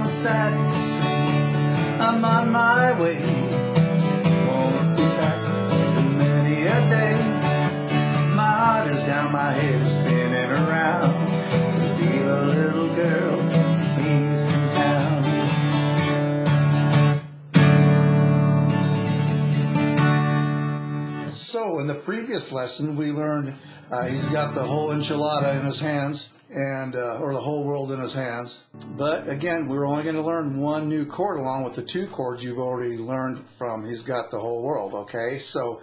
I'm sad to say I'm on my way. Won't be back in many a day. My heart is down, my head is spinning around. Leave a little girl east in town. So in the previous lesson we learned he's got the whole enchilada in his hands, and or the whole world in his hands. But again, we're only going to learn one new chord along with the two chords you've already learned from He's Got the Whole World. Okay, so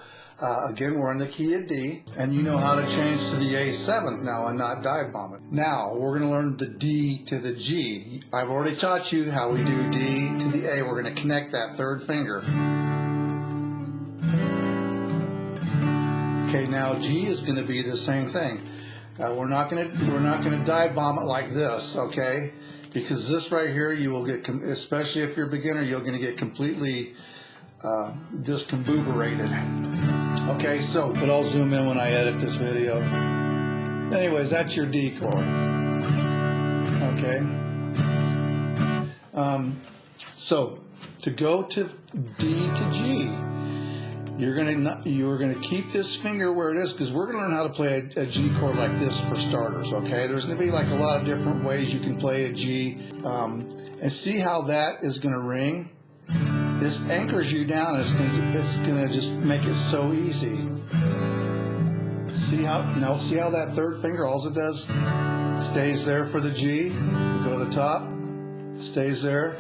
again, we're in the key of D, and you know how to change to the A7 now and not dive bomb it. Now we're going to learn the D to the G. I've already taught you how we do D to the A. We're going to connect that third finger. Okay, now G is going to be the same thing. We're not going to dive bomb it like this, okay? Because this right here, you will get, especially if you're a beginner, you're going to get completely discombobulated. Okay, so, but I'll zoom in when I edit this video. Anyways, that's your D chord. Okay. So to go to D to G, you're gonna keep this finger where it is, because we're gonna learn how to play a G chord like this for starters. Okay, there's gonna be like a lot of different ways you can play a G, and see how that is gonna ring. This anchors you down. It's gonna just make it so easy. See how that third finger, all it does, stays there for the G. Go to the top, stays there.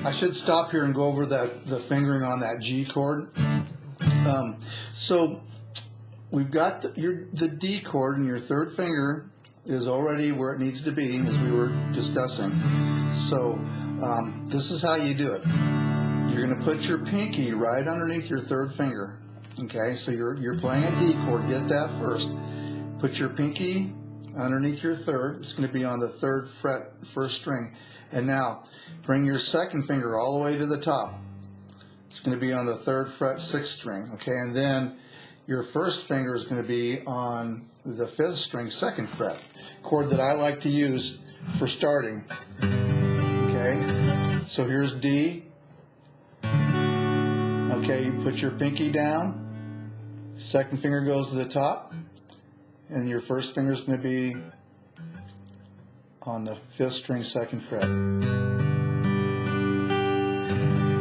I should stop here and go over the fingering on that G chord. So we've got the D chord, and your third finger is already where it needs to be, as we were discussing. So this is how you do it. You're going to put your pinky right underneath your third finger. Okay, so you're playing a D chord. Get that first. Put your pinky underneath your third. It's going to be on the third fret, first string. And now bring your second finger all the way to the top. It's going to be on the third fret, sixth string. Okay, and then your first finger is going to be on the fifth string, second fret. Chord that I like to use for starting. Okay, so here's D. Okay, you put your pinky down. Second finger goes to the top, and your first finger is going to be on the fifth string, second fret.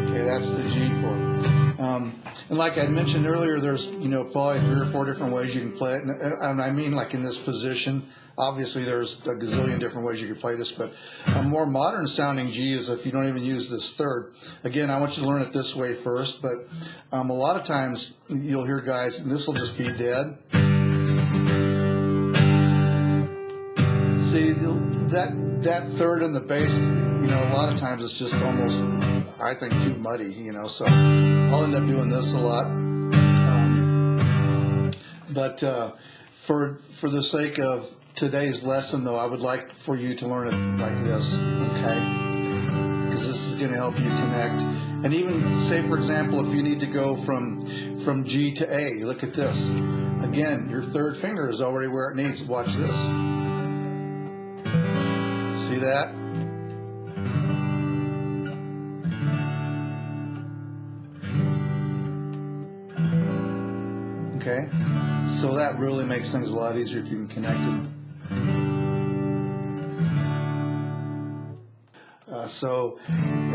Okay, that's the G chord. And like I mentioned earlier, there's probably 3 or 4 different ways you can play it, and I mean like in this position. Obviously, there's a gazillion different ways you can play this, but a more modern sounding G is if you don't even use this third. Again, I want you to learn it this way first, but a lot of times you'll hear guys, and this will just be dead. See, that third in the bass, a lot of times it's just almost, I think, too muddy, so I'll end up doing this a lot. But for the sake of today's lesson, though, I would like for you to learn it like this, okay? Because this is going to help you connect. And even, say, for example, if you need to go from G to A, look at this. Again, your third finger is already where it needs. Watch this. See that? Okay, so that really makes things a lot easier if you can connect it. So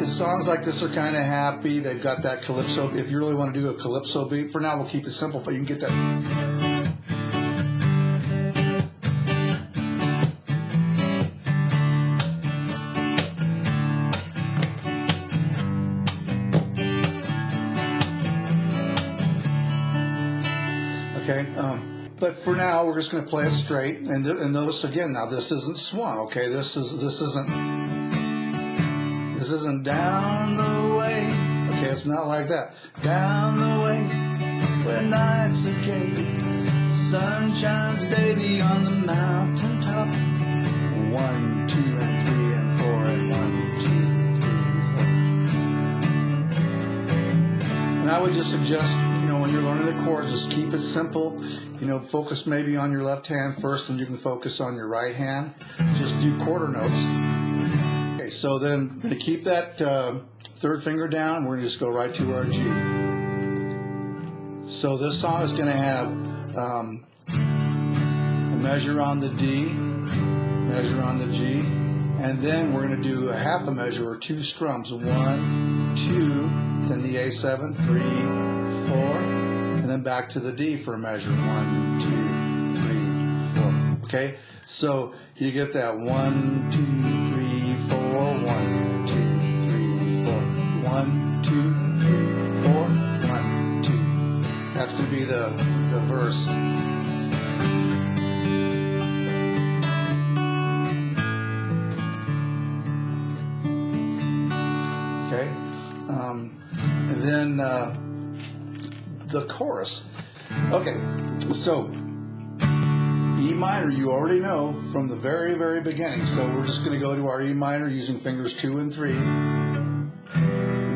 songs like this are kind of happy. They've got that calypso. If you really want to do a calypso beat, for now we'll keep it simple, but you can get that. Okay, but for now we're just going to play it straight, and notice again. Now this isn't swung. Okay, this isn't down the way. Okay, it's not like that. Down the way, where nights are gay, sun shines daily on the mountain top. 1, 2, and 3, and 4, and 1, 2, 3, 4. And I would just suggest, when you're learning the chords, just keep it simple. Focus maybe on your left hand first, and you can focus on your right hand. Just do quarter notes. Okay, Okay, so then we're going to keep that third finger down. We're going to just go right to our G. So this song is going to have a measure on the D, measure on the G, and then we're going to do a half a measure or two strums. 1, 2, then the A7, 3, 4, and then back to the D for a measure. 1, 2, 3, 4. Okay, so you get that 1, 2, 3, 4, 1, 2, 3, 4, 1, 2, 3, 4, 1, 2. That's going to be the verse. Okay, and then the chorus. Okay, so E minor you already know from the very, very beginning. So we're just going to go to our E minor using fingers 2 and 3.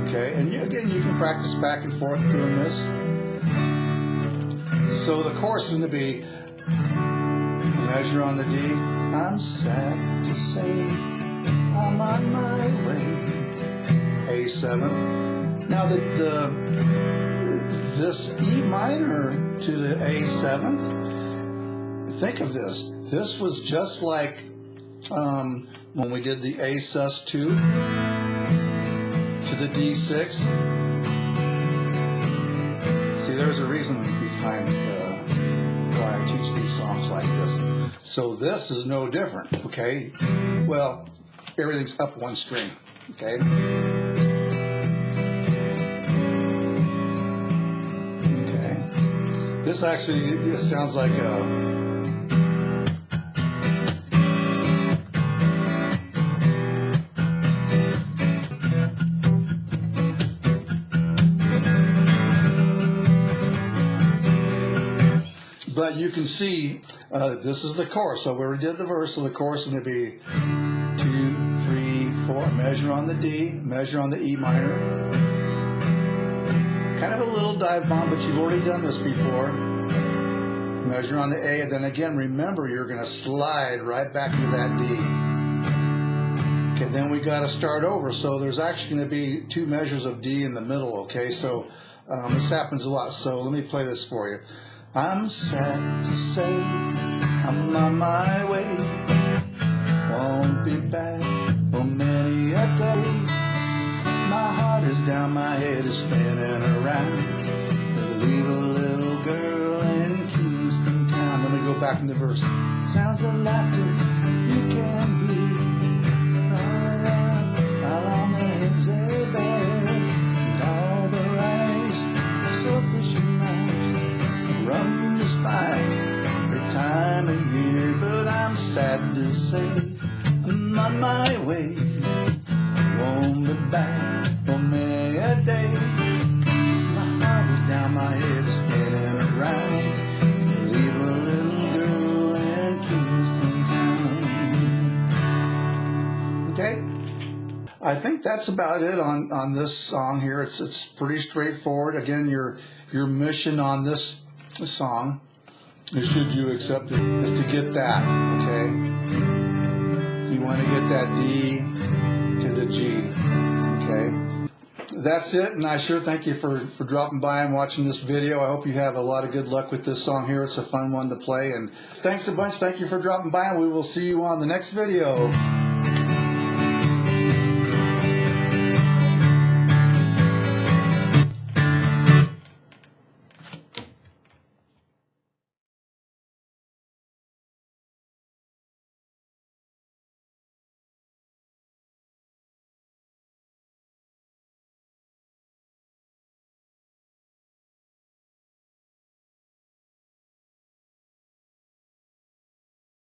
Okay, and again you can practice back and forth doing this. So the chorus is going to be a measure on the D. I'm sad to say I'm on my way. A7. Now this E minor to the A7th, think of this. This was just like when we did the A sus2 to the D6. See, there's a reason behind why I teach these songs like this. So this is no different, okay? Well, everything's up one string, okay? This actually sounds like a but you can see this is the chorus. So we already did the verse, so the chorus is going to be 2, 3, 4, measure on the D, measure on the E minor. Kind of a little dive bomb, but you've already done this before. Measure on the A, and then again, remember, you're going to slide right back to that D. Okay, then we got to start over. So there's actually going to be 2 measures of D in the middle, okay? So this happens a lot. So let me play this for you. I'm sad to say I'm on my way. Won't be back for many a day. My heart is down, my head is spinning around. Leave a little girl in Kingston town. Let me go back in the verse. Sounds of laughter you can hear. Out on the hills they bear. And all the rice, so fishing nights. Run this fight every time of year. But I'm sad to say I'm on my way. Won't be back for many a day. My heart is down, my head is spinning around. Leave a little girl in Kingston town. Okay, I think that's about it on this song here. It's pretty straightforward. Again, your mission on this song is, should you accept it, is to get that. Okay, you want to get that D to the G. Okay, that's it, and I sure thank you for dropping by and watching this video. I hope you have a lot of good luck with this song here. It's a fun one to play, and thanks a bunch. Thank you for dropping by, and we will see you on the next video.